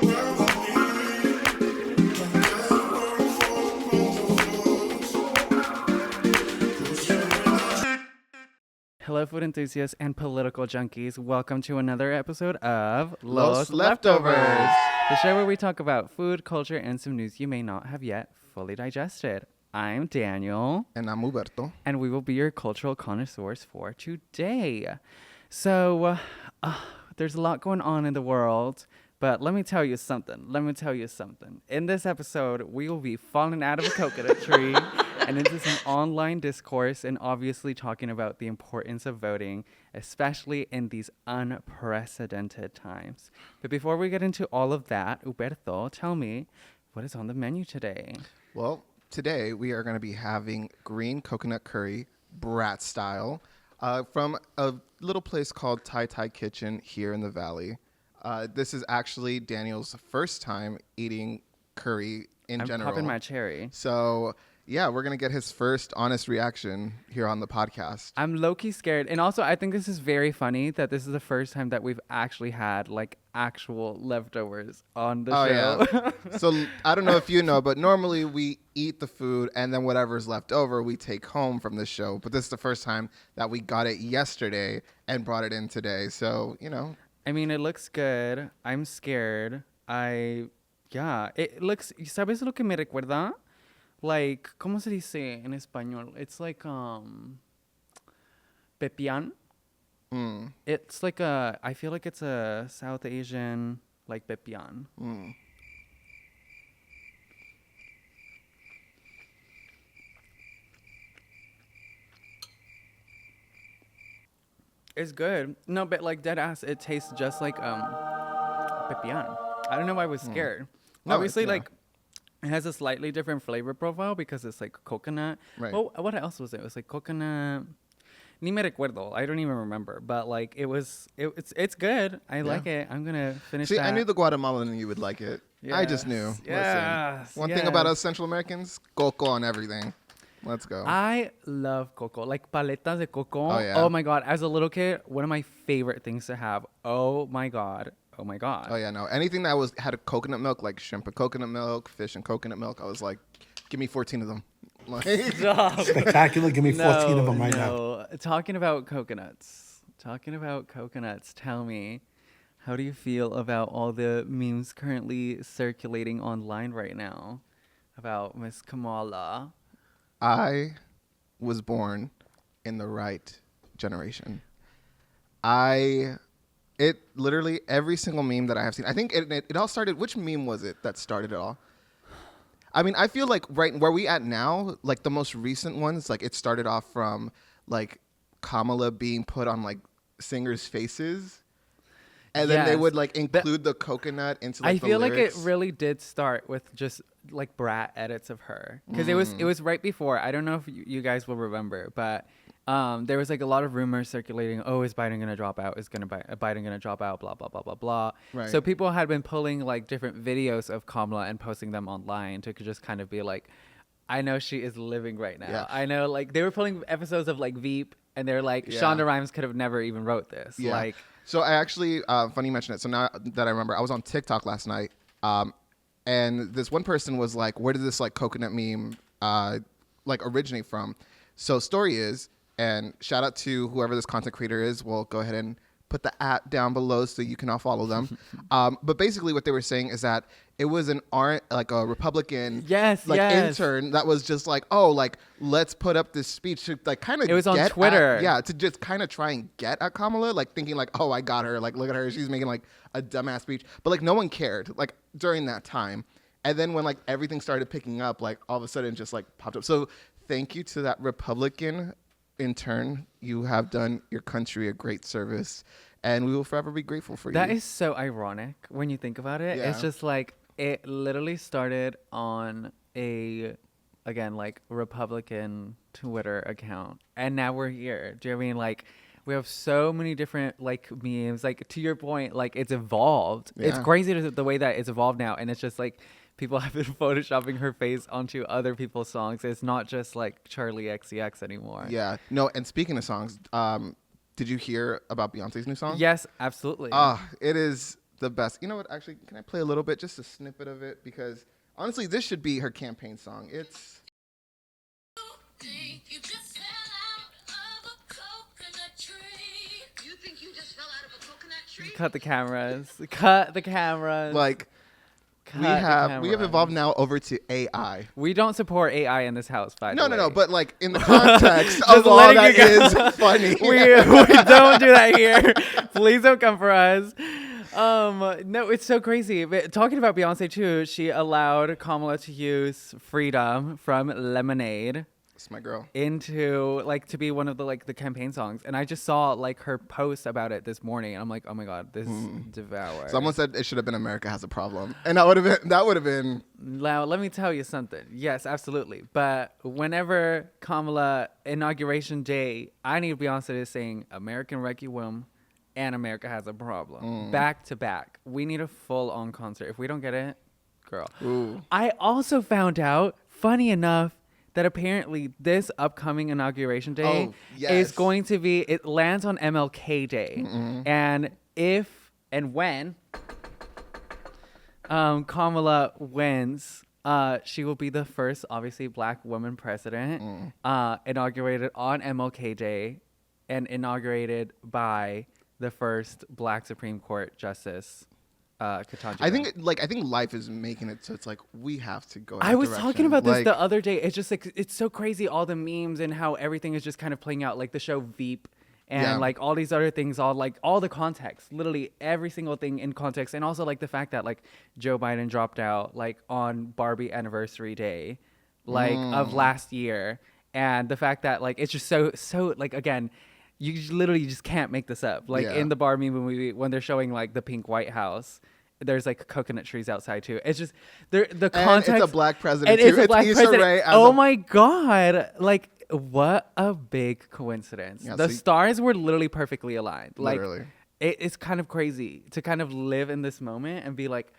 Hello, food enthusiasts and political junkies. Welcome to another episode of Los Leftovers, the show where we talk about food, culture, and some news you may not have yet fully digested. I'm Daniel. And I'm Huberto. And we will be your cultural connoisseurs for today. So, there's a lot going on in the world, but let me tell you something. In this episode, we will be falling out of a coconut tree and into some online discourse and obviously talking about the importance of voting, especially in these unprecedented times. But before we get into all of that, Huberto, tell me, what is on the menu today? Well, today we are going to be having green coconut curry, brat style, from a little place called Thai Thai Kitchen here in the Valley. This is actually Daniel's first time eating curry in general. I'm popping my cherry. So, yeah, we're going to get his first honest reaction here on the podcast. I'm low-key scared. And also, I think this is very funny that this is the first time that we've actually had, like, actual leftovers on the show. Yeah. So, I don't know if you know, but normally we eat the food and then whatever's left over we take home from the show. But this is the first time that we got it yesterday and brought it in today. So, you know. I mean, it looks good. I'm scared. It looks... ¿Sabes lo que me recuerda? Like, ¿cómo se dice en español? It's like, pepián. It's like I feel like it's a South Asian, like, pepián. It's good. No, but like dead ass, it tastes just like pepián. I don't know why I was scared. No, Obviously, like, it has a slightly different flavor profile because it's like coconut. Right. Oh, what else was it? It was like coconut. Ni me recuerdo. I don't even remember. But like it's good. I like it. I'm gonna finish. See, that. I knew the Guatemalan you would like it. Yes. I just knew. Yes. Listen, one thing about us Central Americans, coco on everything. Let's go. I love coco, like paletas de coco. Oh, yeah. Oh my god! As a little kid, one of my favorite things to have. Oh my god. Oh yeah, no. Anything that had a coconut milk, like shrimp and coconut milk, fish and coconut milk, I was like, give me 14 of them. Like, Spectacular. Give me 14 of them right now. Talking about coconuts. Tell me, how do you feel about all the memes currently circulating online right now about Miss Kamala? I was born in the right generation. It literally, every single meme that I have seen, I think it all started, which meme was it that started it all? I mean, I feel like right where we at now, like the most recent ones, like it started off from like Kamala being put on like singers' faces. And then they would like include the coconut into like I feel like it really did start with just like brat edits of her. Because it was right before. I don't know if you guys will remember, but there was like a lot of rumors circulating. Oh, is Biden gonna drop out? Is Biden gonna drop out? Blah blah blah blah blah. Right. So people had been pulling like different videos of Kamala and posting them online to just kind of be like, I know she is living right now. Yeah. I know, like they were pulling episodes of like Veep, and they're like, Shonda Rhimes could have never even wrote this. Yeah. Like, so I actually, funny you mention it. So now that I remember, I was on TikTok last night, and this one person was like, "Where did this like coconut meme like originate from?" So story is, and shout out to whoever this content creator is. We'll go ahead and put the @ down below so you can all follow them. But basically, what they were saying is that it was like a Republican intern that was just like, oh, like let's put up this speech to like kind of. It was on Twitter. To just kind of try and get at Kamala, like thinking like, oh, I got her. Like look at her, she's making like a dumbass speech. But like no one cared like during that time. And then when like everything started picking up, like all of a sudden just like popped up. So thank you to that Republican intern. You have done your country a great service, and we will forever be grateful for you. That is so ironic when you think about it. Yeah. It's just like it literally started on like Republican Twitter account, and now we're here. Do you know what I mean? Like we have so many different like memes. Like to your point, like it's evolved. Yeah. It's crazy the way that it's evolved now, and it's just like people have been photoshopping her face onto other people's songs. It's not just like Charlie XCX anymore. Yeah. No. And speaking of songs, did you hear about Beyonce's new song? Yes, absolutely. It is the best. You know what? Actually, can I play a little bit, just a snippet of it? Because honestly, this should be her campaign song. It's. You just fell out of a coconut tree. You think you just fell out of a coconut tree? Cut the cameras. Cut the cameras. Like, Cut we the have cameras. evolved now over to AI. We don't support AI in this house, by the way. No. But like in the context Just of all letting that you go. is funny. we don't do that here. Please don't come for us. No, it's so crazy. But talking about Beyonce too, she allowed Kamala to use "Freedom" from Lemonade It's my girl. into like to be one of the like the campaign songs, and I just saw like her post about it this morning, and I'm like, oh my god, this devour. Someone said it should have been "America Has a Problem," and that would have been. Now, let me tell you something. Yes, absolutely. But whenever Kamala inauguration day, I need Beyonce to sing "American Requiem" and "America Has a Problem" back to back. We need a full-on concert. If we don't get it, girl. Ooh. I also found out, funny enough, that apparently this upcoming inauguration day Oh, yes. is going to be, it lands on MLK Day. And if and when Kamala wins, she will be the first, obviously, black woman president, inaugurated on MLK Day and inaugurated by the first black Supreme Court justice, Ketanji I Brown. think life is making it so it's like we have to go. In I that was direction. talking about this Like, the other day. It's just like, it's so crazy, all the memes and how everything is just kind of playing out, like the show Veep and Yeah. like all these other things, all like all the context, literally every single thing in context. And also like the fact that like Joe Biden dropped out like on Barbie anniversary day, like of last year. And the fact that like, it's just so like, again, you literally just can't make this up. Like Yeah. in the Barbie movie, when they're showing like the pink White House, there's like coconut trees outside too. It's just the and context. it's a black president. And too. it's a black Issa president. Rae as Oh a- my god! Like what a big coincidence. Yeah, The so stars were literally perfectly aligned. Like Literally. it's kind of crazy to kind of live in this moment and be like,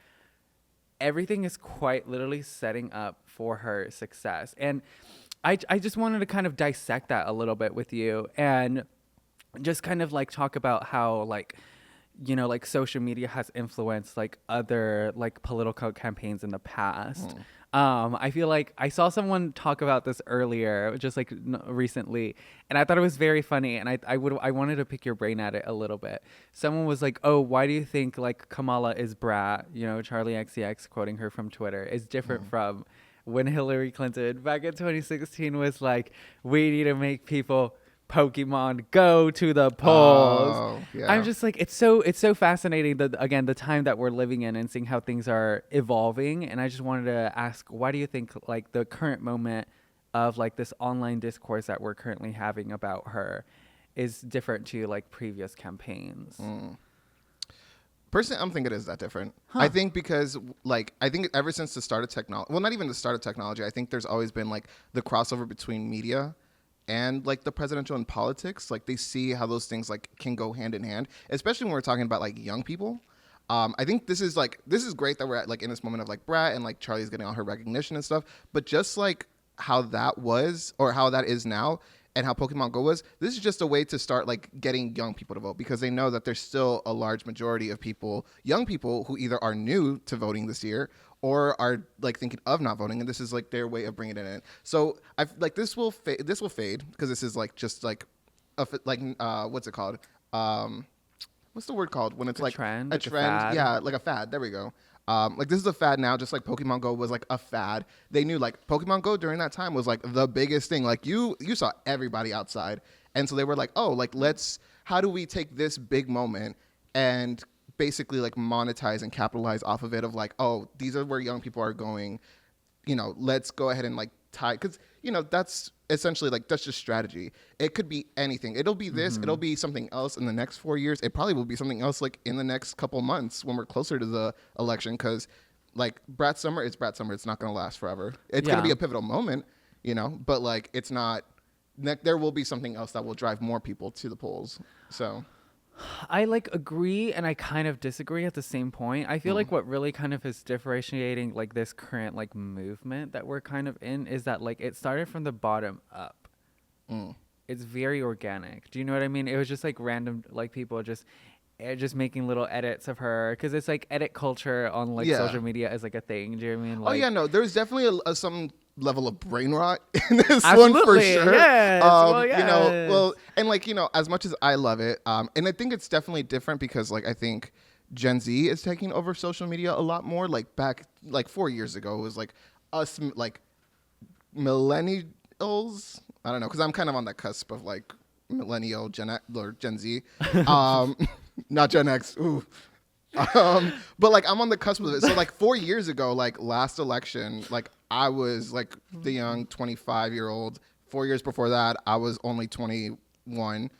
everything is quite literally setting up for her success. And I just wanted to kind of dissect that a little bit with you and just kind of like talk about how like, you know, like social media has influenced like other like political campaigns in the past. I feel like I saw someone talk about this earlier, just like recently, and I thought it was very funny. And I wanted to pick your brain at it a little bit. Someone was like, "Oh, why do you think like Kamala is brat?" You know, Charlie XCX quoting her from Twitter is different from when Hillary Clinton back in 2016 was like, "We need to make people Pokemon go to the polls." Oh, yeah. I'm just like, it's so fascinating that, again, the time that we're living in and seeing how things are evolving. And I just wanted to ask, why do you think like the current moment of like this online discourse that we're currently having about her is different to like previous campaigns? Personally, I'm thinking it is that different. I think because, like, I think ever since the start of technology, well, not even the start of technology, I think there's always been, like, the crossover between media and, like, the presidential and politics. Like, they see how those things, like, can go hand in hand, especially when we're talking about, like, young people. I think this is great that we're at, like, in this moment of, like, Brat and, like, Charlie's getting all her recognition and stuff. But just, like, how that was or how that is now and how Pokemon Go was, this is just a way to start like getting young people to vote because they know that there's still a large majority of people, young people who either are new to voting this year or are like thinking of not voting, and this is like their way of bringing it in. So I like this will fade because this is like just like what's it called? What's the word called when it's like trend? a Like a trend? fad? Yeah, like a fad. There we go. Like this is a fad now, just like Pokemon Go was like a fad. They knew like Pokemon Go during that time was like the biggest thing. Like you saw everybody outside. And so they were like, oh, like how do we take this big moment and basically like monetize and capitalize off of it of like, oh, these are where young people are going, you know, let's go ahead and like tie, because, you know, that's essentially like, that's just strategy. It could be anything. It'll be this, it'll be something else in the next 4 years. It probably will be something else like in the next couple months when we're closer to the election, because like Brat Summer is Brat Summer. It's not going to last forever. It's going to be a pivotal moment, you know, but like it's not, there will be something else that will drive more people to the polls. So I like agree and I kind of disagree at the same point. I feel like what really kind of is differentiating like this current like movement that we're kind of in is that like it started from the bottom up. It's very organic. Do you know what I mean? It was just like random like people just, just making little edits of her, because it's like edit culture on like Yeah. social media is like a thing. Do you know what I mean? Oh Like, yeah, no, there's definitely some level of brain rot in this one for Absolutely, sure. yes. Well, You know, well, yes. and like, you know, as much as I love it, and I think it's definitely different because like I think Gen Z is taking over social media a lot more. Like back like 4 years ago, it was like us like millennials. I don't know, because I'm kind of on the cusp of like millennial Gen X or Gen Z, not Gen X. Ooh. But like I'm on the cusp of it. So like 4 years ago, like last election, like I was like the young 25-year-old. 4 years before that, I was only 21.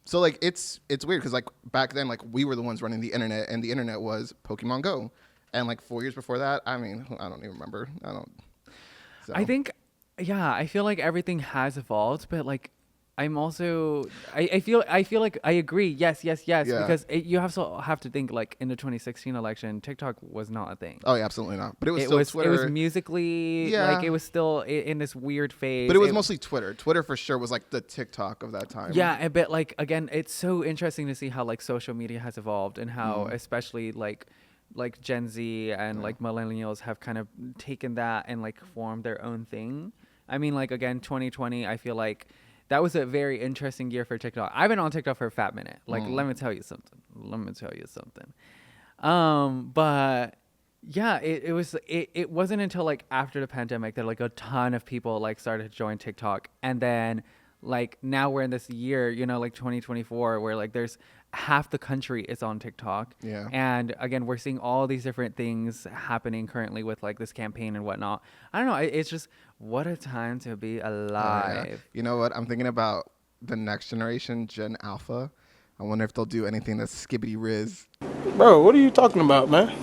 So like it's weird because like back then, like we were the ones running the internet, and the internet was Pokemon Go. And like 4 years before that, I mean, I don't even remember. I don't. So. I think, yeah, I feel like everything has evolved, but like I'm also I feel like I agree. Yes, Yeah. because you have to think like in the 2016 election, TikTok was not a thing. Oh yeah, absolutely not. But it was It still was Twitter. it was musically Yeah. like it was still in this weird phase. But it was mostly Twitter. Twitter for sure was like the TikTok of that time. Yeah, but like again, it's so interesting to see how like social media has evolved and how especially like Gen Z and like millennials have kind of taken that and like formed their own thing. I mean, like again, 2020, I feel like that was a very interesting year for TikTok. I've been on TikTok for a fat minute. Like, let me tell you something. But yeah, it wasn't until like after the pandemic that like a ton of people like started to join TikTok, and then like now we're in this year, you know, like 2024, where like there's half the country is on TikTok. Yeah. And again, we're seeing all these different things happening currently with like this campaign and whatnot. I don't know. It's just what a time to be alive. Yeah. You know what? I'm thinking about the next generation, Gen Alpha. I wonder if they'll do anything that's skibbity riz Bro, what are you talking about, man?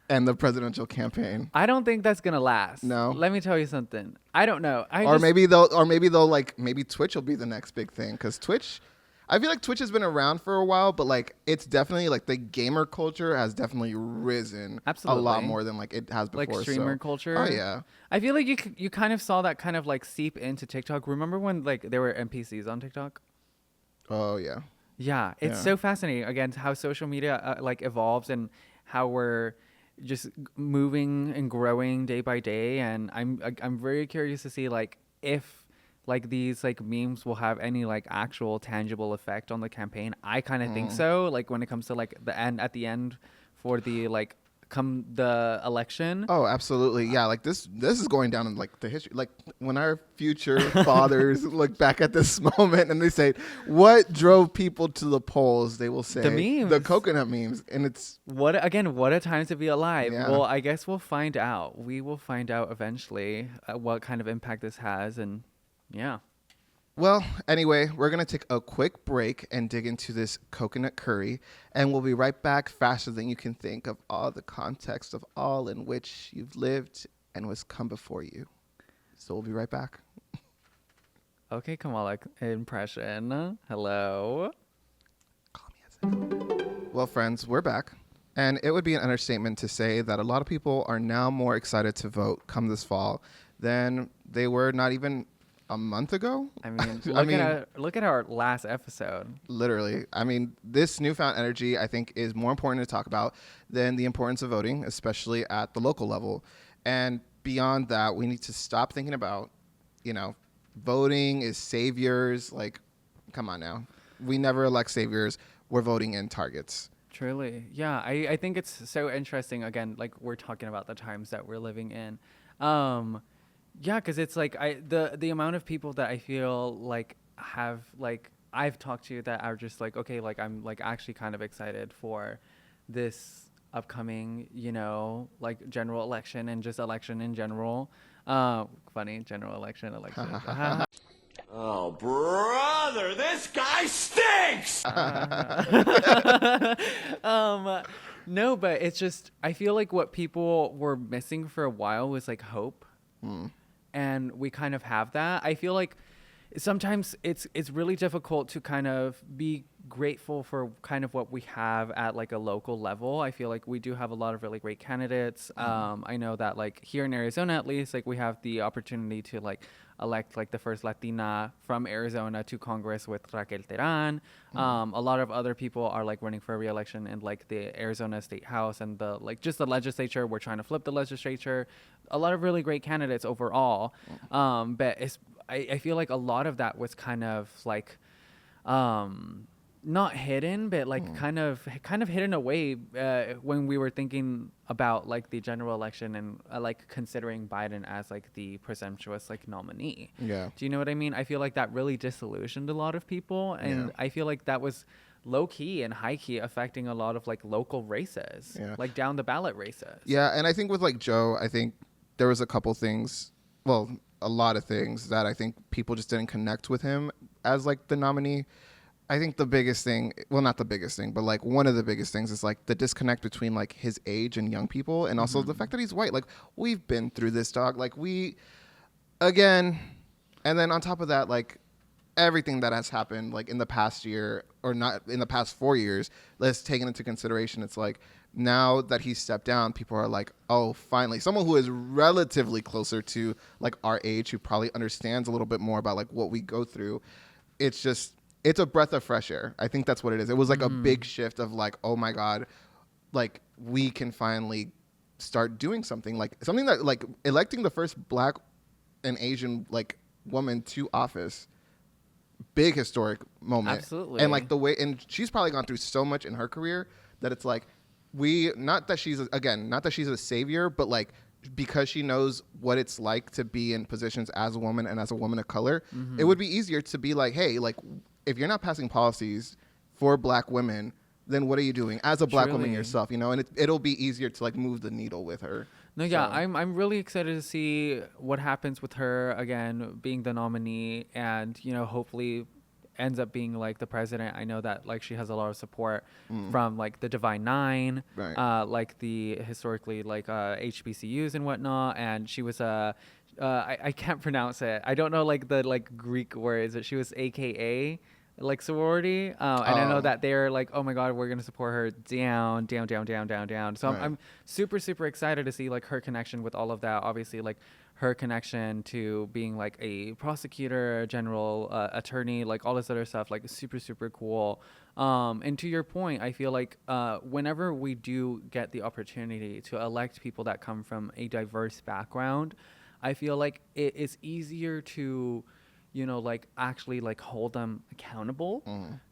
and the presidential campaign. I don't think that's gonna last. No? Let me tell you something. I don't know. Maybe they'll like maybe Twitch will be the next big thing, because Twitch, I feel like Twitch has been around for a while, but like it's definitely like the gamer culture has definitely risen a lot Absolutely. more than like it has before. like streamer so. culture. Oh yeah. I feel like you kind of saw that kind of like seep into TikTok. Remember when like there were NPCs on TikTok? Oh yeah. Yeah, it's Yeah. so fascinating again how social media like evolves and how we're just moving and growing day by day. And I'm very curious to see like if like these like memes will have any like actual tangible effect on the campaign. I kind of think so. Like when it comes to like at the end for the like come the election. Oh, absolutely. Yeah, like this is going down in like the history. Like when our future fathers look back at this moment and they say, "What drove people to the polls?" They will say The memes. the coconut memes, and it's What a time to be alive. Yeah. Well, I guess we'll find out. We will find out eventually what kind of impact this has, and yeah. well. Anyway, we're gonna take a quick break and dig into this coconut curry, and we'll be right back faster than you can think of all the context of all in which you've lived and was come before you. So we'll be right back. Okay, Kamala impression. Hello. Well, friends, we're back. And it would be an understatement to say that a lot of people are now more excited to vote come this fall than they were not even a month ago. I mean, I look at our last episode. Literally. I mean, this newfound energy, I think, is more important to talk about than the importance of voting, especially at the local level. And beyond that, we need to stop thinking about, you know, voting is saviors. Like, come on now. We never elect saviors. We're voting in targets. Truly. Yeah, I think it's so interesting. Again, like we're talking about the times that we're living in. Yeah, because it's like the amount of people that I feel like have like I've talked to that are just like, okay, like I'm like actually kind of excited for this upcoming, you know, like general election and just election in general. Funny, general election. Oh, brother, this guy stinks! No, but it's just I feel like what people were missing for a while was like hope. And we kind of have that. I feel like sometimes it's really difficult to kind of be grateful for kind of what we have at like a local level. I feel like we do have a lot of really great candidates. I know that like here in Arizona, at least, like we have the opportunity to like elect like the first Latina from Arizona to Congress with Raquel Teran. A lot of other people are like running for re-election in like the Arizona State House and the like just the legislature. We're trying to flip the legislature. A lot of really great candidates overall. But I feel like a lot of that was kind of like not hidden, but like kind of hidden away when we were thinking about like the general election and like considering Biden as like the presumptuous like nominee. Yeah. Do you know what I mean? I feel like that really disillusioned a lot of people, and I feel like that was low key and high key affecting a lot of like local races, like down the ballot races. Yeah, and I think with like Joe, I think there was a couple things, well, a lot of things that I think people just didn't connect with him as like the nominee. I think the biggest thing, well, not the biggest thing, but like one of the biggest things is like the disconnect between like his age and young people, and also the fact that he's white. Like, we've been through this, dog. Like, again, and then on top of that, like everything that has happened like in the past year, or not in the past 4 years, let's take it into consideration. It's like now that he's stepped down, people are like, oh, finally, someone who is relatively closer to like our age, who probably understands a little bit more about like what we go through. It's a breath of fresh air. I think that's what it is. It was like a big shift of like, oh my God, like we can finally start doing something that like electing the first Black and Asian like woman to office. Big historic moment. Absolutely. And like the way, and she's probably gone through so much in her career that it's like, not that she's a savior, but like, because she knows what it's like to be in positions as a woman and as a woman of color, it would be easier to be like, hey, like, if you're not passing policies for Black women, then what are you doing as a Black woman yourself, you know? And it'll be easier to like move the needle with her. No, yeah, I'm really excited to see what happens with her again being the nominee, and you know, hopefully ends up being like the president. I know that like she has a lot of support from like the Divine Nine, Right. like the historically like HBCUs and whatnot, and she was I can't pronounce it. I don't know like the like Greek words, but she was AKA like sorority, and I know that they're like, oh my God, we're gonna support her down. So I'm super excited to see like her connection with all of that. Obviously, like her connection to being like a prosecutor, general attorney, like all this other stuff, like super cool. And to your point, I feel like whenever we do get the opportunity to elect people that come from a diverse background, I feel like it is easier to, you know, like actually like hold them accountable.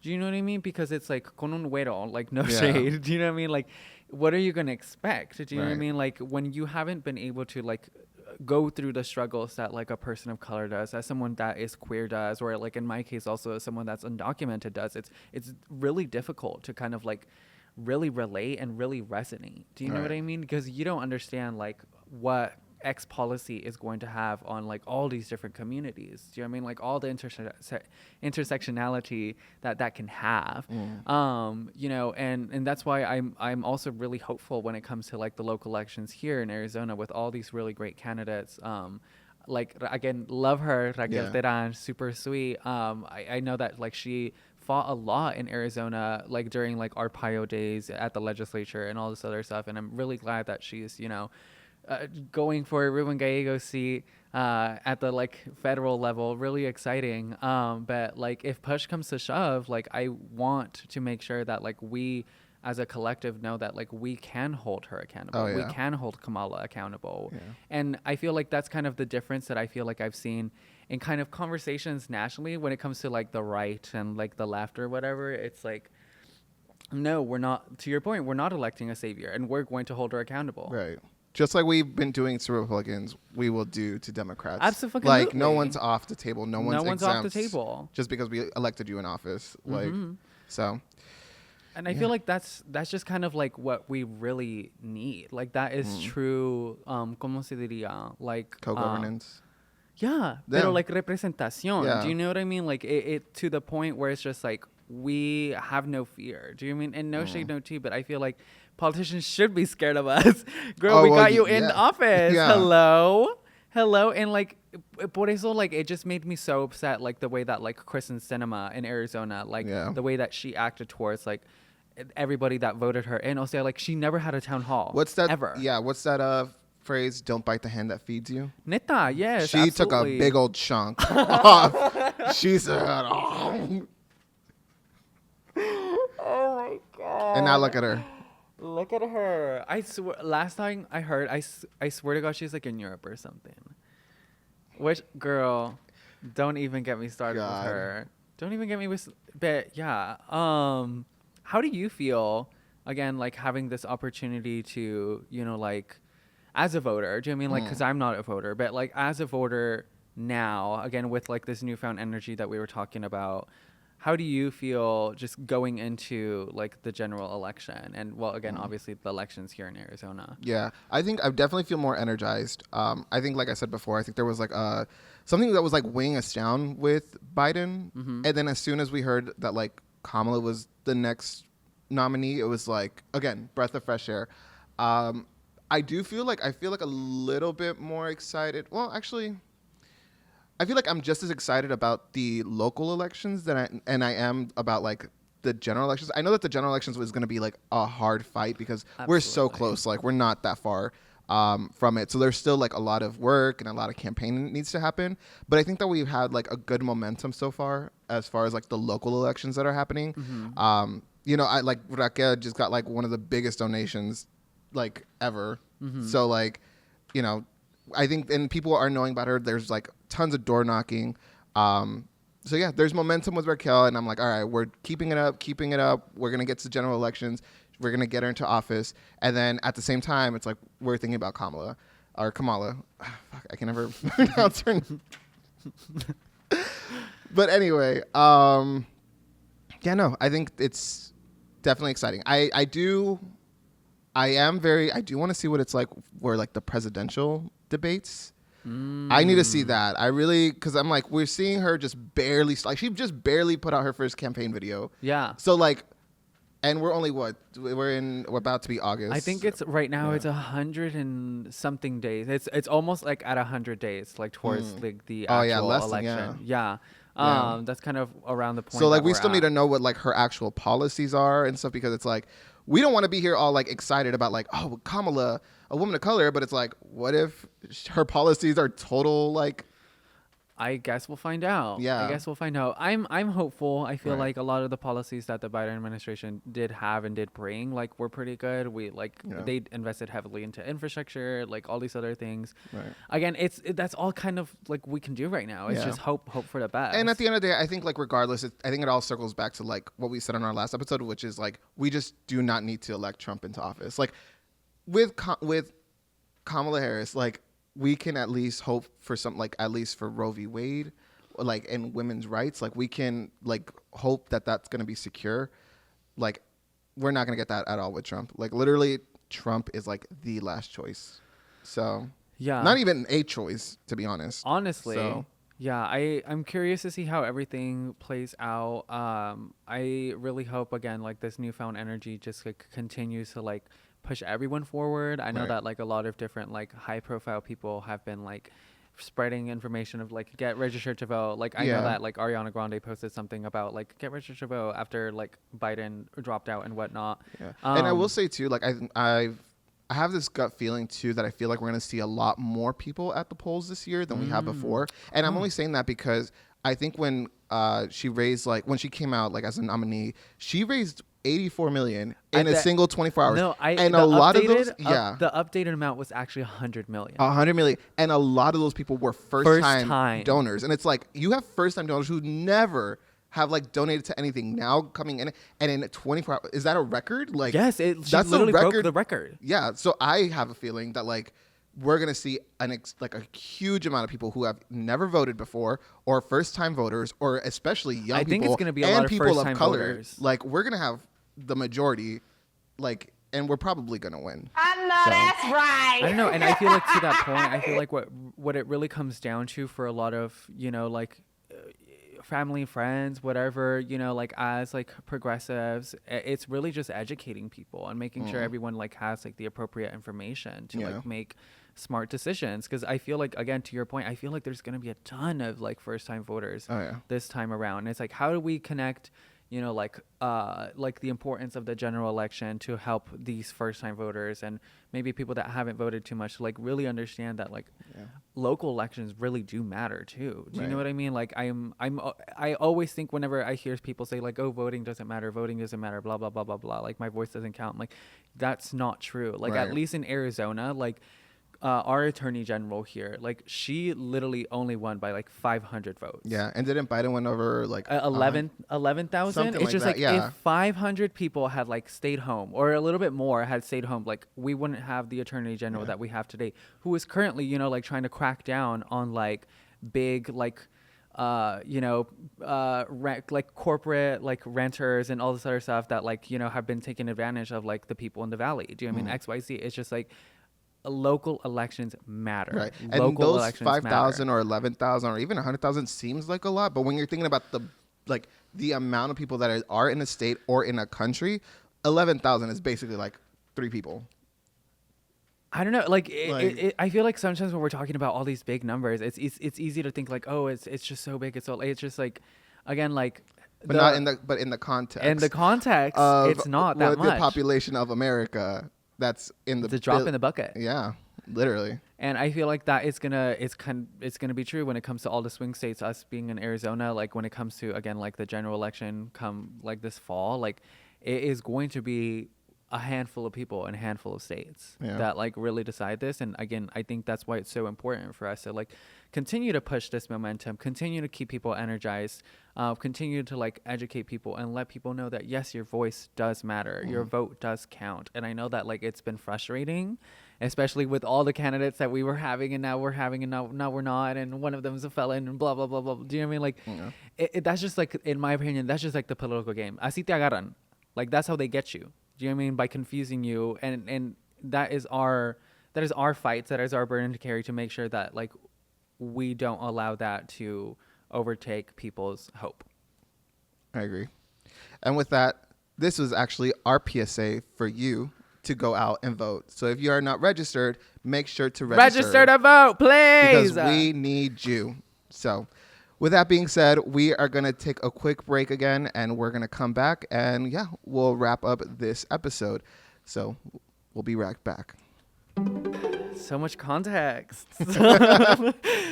Do you know what I mean? Because it's like con un güero, like no shade. Do you know what I mean? Like, what are you gonna expect? Do you know what I mean? Like when you haven't been able to like go through the struggles that like a person of color does, as someone that is queer does, or like in my case also as someone that's undocumented does, it's really difficult to kind of like really relate and really resonate. Do you know what I mean? Because you don't understand like what X policy is going to have on like all these different communities. Do you know what I mean? Like all the intersectionality that can have. You know, and that's why I'm also really hopeful when it comes to like the local elections here in Arizona with all these really great candidates. Like again, love her, Raquel Teran, super sweet. I know that like she fought a lot in Arizona, like during like Arpaio days at the legislature and all this other stuff. And I'm really glad that she's, you know, going for a Ruben Gallegos seat at the like federal level. Really exciting. But like if push comes to shove, like I want to make sure that like we as a collective know that like we can hold her accountable. We can hold Kamala accountable. And I feel like that's kind of the difference that I feel like I've seen in kind of conversations nationally when it comes to like the right and like the left or whatever. It's like, no, we're not, to your point, we're not electing a savior and we're going to hold her accountable. Right. Just like we've been doing to Republicans, we will do to Democrats. Absolutely. Like no one's off the table. No one's off the exempt table just because we elected you in office. Like, so. And I feel like that's just kind of like what we really need. Like that is true. ¿Cómo se diría? Like Co-governance. Pero like representación. Yeah. Do you know what I mean? Like it to the point where it's just like we have no fear. Do you mean? And no shade, no tea. But I feel like politicians should be scared of us. Girl, we got you in office. Yeah. Hello. And like por eso, like it just made me so upset, like the way that like Kristen Sinema in Arizona, like the way that she acted towards like everybody that voted her in. Also, like she never had a town hall. What's that? Ever. Yeah. What's that? phrase, don't bite the hand that feeds you? Neta, yes. She took a absolutely. big old chunk off. She said, oh. Oh my god. And now look at her. Look at her. I swear, last time I heard, I swear to God, she's like in Europe or something. Which, girl, don't even get me started God. with her. Don't even get me with, but yeah. How do you feel, again, like having this opportunity to, you know, like, as a voter, do you know what I mean? Like, because I'm not a voter, but like as a voter now, again, with like this newfound energy that we were talking about, how do you feel just going into like the general election? And well, again, obviously the elections here in Arizona. Yeah, I think I definitely feel more energized. I think, like I said before, I think there was like something that was like weighing us down with Biden, and then as soon as we heard that like Kamala was the next nominee, it was like, again, breath of fresh air. I feel like a little bit more excited. Well, actually, I feel like I'm just as excited about the local elections I am about like the general elections. I know that the general elections was going to be like a hard fight because we're so Absolutely. close. Like we're not that far from it. So there's still like a lot of work and a lot of campaigning that needs to happen. But I think that we've had like a good momentum so far as like the local elections that are happening. You know, I like Raquel just got like one of the biggest donations like ever. So like, you know, I think, and people are knowing about her. There's like tons of door knocking. So yeah, there's momentum with Raquel, and I'm like, all right, we're keeping it up. We're gonna get to the general elections. We're gonna get her into office, and then at the same time, it's like we're thinking about Kamala. Fuck, I can never pronounce her name. But anyway, yeah, no, I think it's definitely exciting. I do want to see what it's like for like the presidential debates. I need to see that. Because I'm like, we're seeing her just barely, like she just barely put out her first campaign video. Yeah. So like, and we're only we're about to be August. I think it's right now. It's 100 and something days. It's almost like at 100 days, like towards like the actual less than, election. yeah. That's kind of around the point. So like that we we're still need at. to know what like her actual policies are and stuff, because it's like we don't want to be here all like excited about like, oh, Kamala, a woman of color, but it's like, what if her policies are total like. I guess we'll find out. Yeah. I guess we'll find out. I'm hopeful. I feel Right. like a lot of the policies that the Biden administration did have and did bring, like, were pretty good. They invested heavily into infrastructure, like all these other things. Right. Again, that's all kind of like we can do right now. It's Yeah. just hope for the best. And at the end of the day, I think like regardless, I think it all circles back to like what we said on our last episode, which is like we just do not need to elect Trump into office. Like with Kamala Harris, like we can at least hope for something like at least for Roe v. Wade, like and women's rights. Like we can like hope that that's going to be secure. Like we're not going to get that at all with Trump. Like literally, Trump is like the last choice. So yeah, not even a choice, to be honest. honestly. So. Yeah, I'm curious to see how everything plays out. I really hope, again, like this newfound energy just like continues to like push everyone forward. I know Right. that like a lot of different like high profile people have been like spreading information of like get registered to vote. Like I know Yeah. that like Ariana Grande posted something about like get registered to vote after like Biden dropped out and whatnot. Yeah. And I will Um, say too, like I have this gut feeling too that I feel like we're going to see a lot more people at the polls this year than we have before. And I'm only saying that because I think when she raised when she came out like as a nominee, she raised 84 million in a single 24 hours. No, and a lot of those, the updated amount was actually 100 million. 100 million, and a lot of those people were first time. time donors. And it's like you have first time donors who never have like donated to anything now coming in, and in 24 hours, is that a record? Like Yes, she that's literally a record. broke the record. Yeah, so I have a feeling that like we're gonna see like a huge amount of people who have never voted before, or first time voters, or especially young I people. think it's gonna be a and lot of people first-time of color. voters. Like we're gonna have the majority, like, and we're probably gonna win. I know that's right. I don't know, and I feel like to that point, I feel like what it really comes down to for a lot of like family, friends, whatever, like as like progressives, it's really just educating people and making sure everyone like has like the appropriate information to like make smart decisions. Because I feel like, again, to your point, I feel like there's gonna be a ton of like first time voters Oh, yeah. this time around. And it's like, how do we connect you know, like the importance of the general election to help these first time voters and maybe people that haven't voted too much to like really understand that like local elections really do matter too. Do you know what I mean? Like I always think whenever I hear people say like, oh, voting doesn't matter, blah blah blah blah blah, like my voice doesn't count, like that's not true. Like at least in Arizona, like our attorney general here, like she literally only won by like 500 votes. Yeah, and didn't Biden win over like 11,000? Something It's just that, like yeah. if 500 people had like stayed home or a little bit more had stayed home, like we wouldn't have the attorney general that we have today, who is currently, you know, like trying to crack down on like big like like corporate like renters and all this other stuff that like, you know, have been taking advantage of like the people in the valley. Do you know what I mean? XYZ. It's just like local elections matter. Right. Local And those elections 5,000 matter. or 11,000 or even 100,000 seems like a lot, but when you're thinking about the amount of people that are in a state or in a country, 11,000 is basically like 3 people. I don't know. Like, I feel like sometimes when we're talking about all these big numbers, it's easy to think like, oh, it's just so big. It's just like, again, like, But in the context. in the context, of it's not that the much. population of America, that's in the It's a drop in the bucket. Yeah, literally. And I feel like that it's gonna be true when it comes to all the swing states. Us being in Arizona, like when it comes to again like the general election come like this fall, like it is going to be a handful of people in a handful of states that like really decide this. And again, I think that's why it's so important for us to like continue to push this momentum, continue to keep people energized, continue to like educate people and let people know that yes, your voice does matter, your vote does count. And I know that like it's been frustrating, especially with all the candidates that we were having and now we're having and now we're not, and one of them is a felon and blah blah blah blah. Do you know what I mean? Like that's just like, in my opinion, that's just like the political game. Así te agarran. Like that's how they get you. Do you know what I mean? By confusing you, and that is our fight, that is our burden to carry, to make sure that like we don't allow that to overtake people's hope. I agree. And with that, this was actually our PSA for you to go out and vote. So if you are not registered, make sure to register. Register to vote, please. Because we need you. So with that being said, we are going to take a quick break again, and we're going to come back, and we'll wrap up this episode. So we'll be right back. So much context.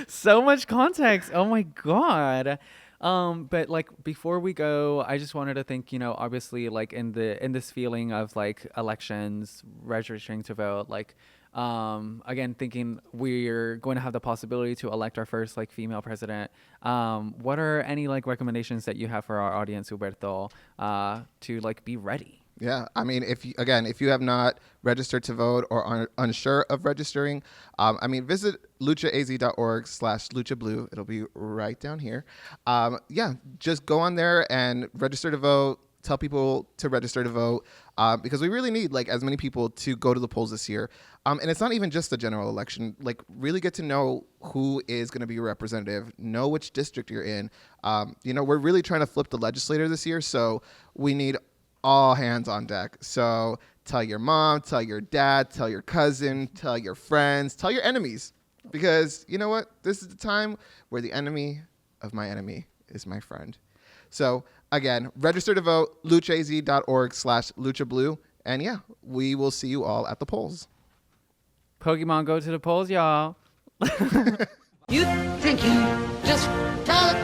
So much context. Oh my God. But like before we go, I just wanted to think, you know, obviously like in this feeling of like elections, registering to vote, like again, thinking we're going to have the possibility to elect our first like female president. What are any like recommendations that you have for our audience, Huberto, to like be ready? Yeah, I mean, if you have not registered to vote or are unsure of registering, visit luchaaz.org/luchablue. It'll be right down here. Just go on there and register to vote. Tell people to register to vote because we really need like as many people to go to the polls this year. And it's not even just the general election. Like really get to know who is going to be your representative, know which district you're in. We're really trying to flip the legislator this year, so we need all hands on deck. So tell your mom, tell your dad, tell your cousin, tell your friends, tell your enemies. Because you know what? This is the time where the enemy of my enemy is my friend. So again, register to vote, luchaaz.org/luchablue. And we will see you all at the polls. Pokemon, go to the polls, y'all. You think you just talk